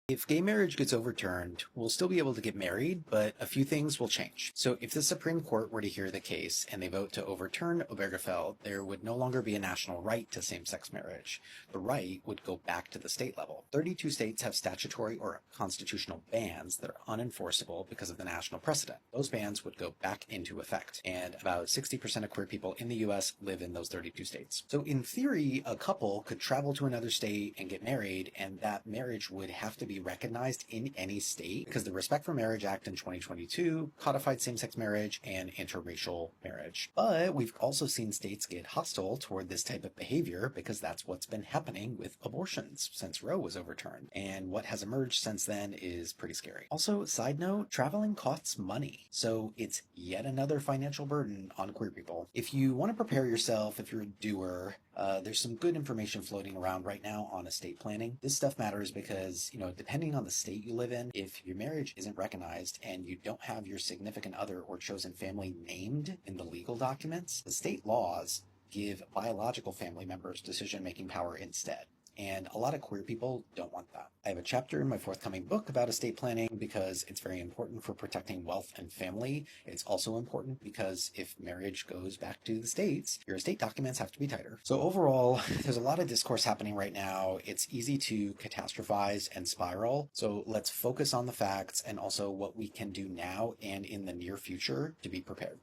If gay marriage gets overturned, we'll still be able to get married, but a few things will change. So if the Supreme Court were to hear the case and they vote to overturn Obergefell, there would no longer be a national right to same-sex marriage. The right would go back to the state level. 32 states have statutory or constitutional bans that are unenforceable because of the national precedent. Those bans would go back into effect, and about 60% of queer people in the US live in those 32 states. So in theory, a couple could travel to another state and get married, and that marriage would have to be recognized in any state because the Respect for Marriage Act in 2022 codified same-sex marriage and interracial marriage. But we've also seen states get hostile toward this type of behavior because that's what's been happening with abortions since Roe was overturned. And what has emerged since then is pretty scary. Also, side note, traveling costs money. So it's yet another financial burden on queer people. If you want to prepare yourself, if you're a doer, there's some good information floating around right now on estate planning. This stuff matters because, depending on the state you live in, if your marriage isn't recognized and you don't have your significant other or chosen family named in the legal documents, the state laws give biological family members decision-making power instead. And a lot of queer people don't want that. I have a chapter in my forthcoming book about estate planning because it's very important for protecting wealth and family. It's also important because if marriage goes back to the states, your estate documents have to be tighter. So overall, there's a lot of discourse happening right now. It's easy to catastrophize and spiral. So let's focus on the facts and also what we can do now and in the near future to be prepared.